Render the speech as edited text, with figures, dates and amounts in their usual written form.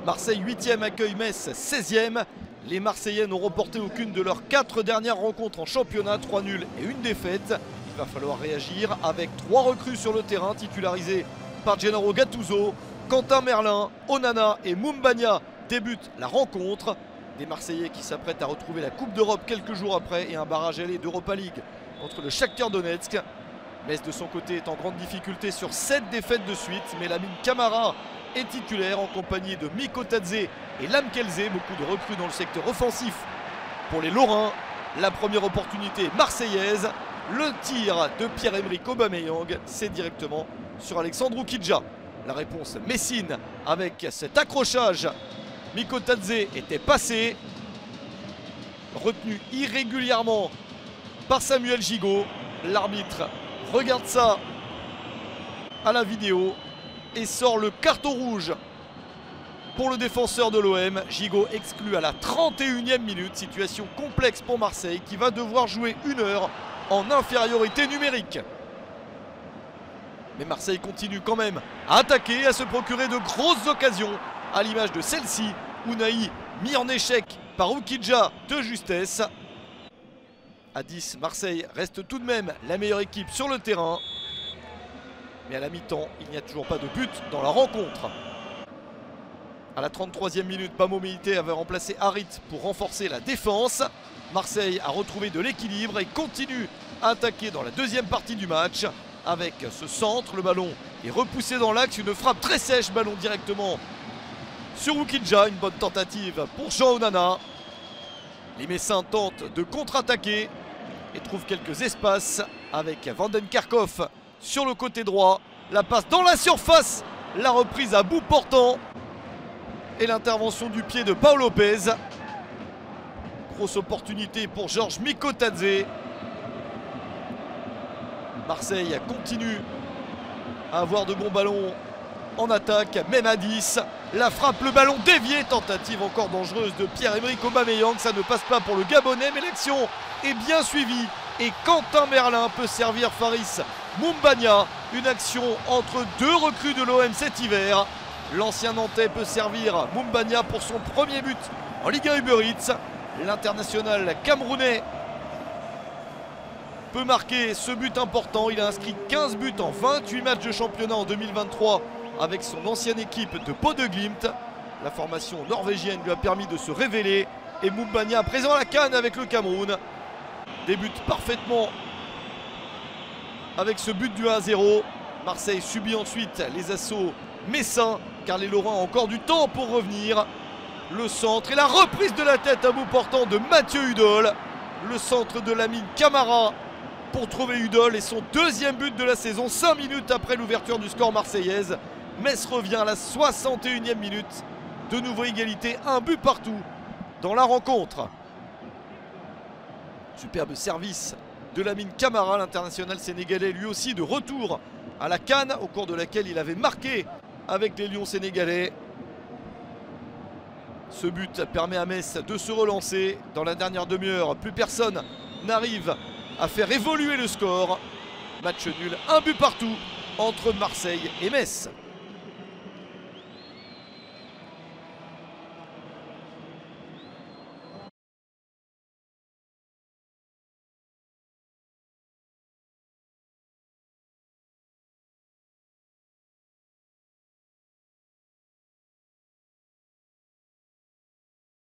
Marseille 8e accueille Metz 16e. Les Marseillais n'ont remporté aucune de leurs 4 dernières rencontres en championnat, 3 nuls et 1 défaite. Il va falloir réagir avec 3 recrues sur le terrain titularisés par Gennaro Gattuso. Quentin Merlin, Onana et Moumbagna débutent la rencontre. Des Marseillais qui s'apprêtent à retrouver la Coupe d'Europe quelques jours après et un barrage aller d'Europa League contre le Shakhtar Donetsk. Metz de son côté est en grande difficulté sur 7 défaites de suite, mais Lamine Camara est titulaire en compagnie de Miko Tadze et Lamkelze, beaucoup de recrues dans le secteur offensif pour les Lorrains. La première opportunité marseillaise, le tir de Pierre-Emerick Aubameyang, c'est directement sur Alexandre Oukidja. La réponse Messine avec cet accrochage. Miko Tadze était passé, retenu irrégulièrement par Samuel Gigot. L'arbitre regarde ça à la vidéo et sort le carton rouge pour le défenseur de l'OM. Gigot exclu à la 31e minute. Situation complexe pour Marseille qui va devoir jouer 1 heure en infériorité numérique. Mais Marseille continue quand même à attaquer, à se procurer de grosses occasions, à l'image de celle-ci. Ounahi mis en échec par Oukidja de justesse. À 10, Marseille reste tout de même la meilleure équipe sur le terrain. Mais à la mi-temps, il n'y a toujours pas de but dans la rencontre. À la 33e minute, Bamo Meïté avait remplacé Harit pour renforcer la défense. Marseille a retrouvé de l'équilibre et continue à attaquer dans la deuxième partie du match. Avec ce centre, le ballon est repoussé dans l'axe, une frappe très sèche, ballon directement sur Oukidja. Une bonne tentative pour Jean Onana. Les Messins tentent de contre-attaquer et trouvent quelques espaces avec Vanden Kerkhoff sur le côté droit. La passe dans la surface, la reprise à bout portant et l'intervention du pied de Paul Lopez. Grosse opportunité pour Georges Mikotadze. Marseille continue à avoir de bons ballons en attaque, même à 10. La frappe, le ballon dévié, tentative encore dangereuse de Pierre-Emerick Aubameyang. Ça ne passe pas pour le Gabonais, mais l'action est bien suivie. Et Quentin Merlin peut servir Faris Moumbagna. Une action entre 2 recrues de l'OM cet hiver. L'ancien Nantais peut servir Moumbagna pour son premier but en Ligue 1 Uber Eats. L'international camerounais peut marquer ce but important. Il a inscrit 15 buts en 28 matchs de championnat en 2023 avec son ancienne équipe de Bodø/Glimt. La formation norvégienne lui a permis de se révéler. Et Moumbagna présent à la CAN avec le Cameroun débute parfaitement avec ce but du 1-0. Marseille subit ensuite les assauts messins car les Lorrains ont encore du temps pour revenir. Le centre et la reprise de la tête à bout portant de Mathieu Hudol. Le centre de Lamine Camara pour trouver Hudol et son 2e but de la saison 5 minutes après l'ouverture du score marseillaise. Metz revient à la 61e minute. De nouveau égalité, un but partout dans la rencontre. Superbe service de Lamine Camara, l'international sénégalais, lui aussi de retour à la CAN au cours de laquelle il avait marqué avec les Lions sénégalais. Ce but permet à Metz de se relancer. Dans la dernière demi-heure, plus personne n'arrive à faire évoluer le score. Match nul, un but partout entre Marseille et Metz.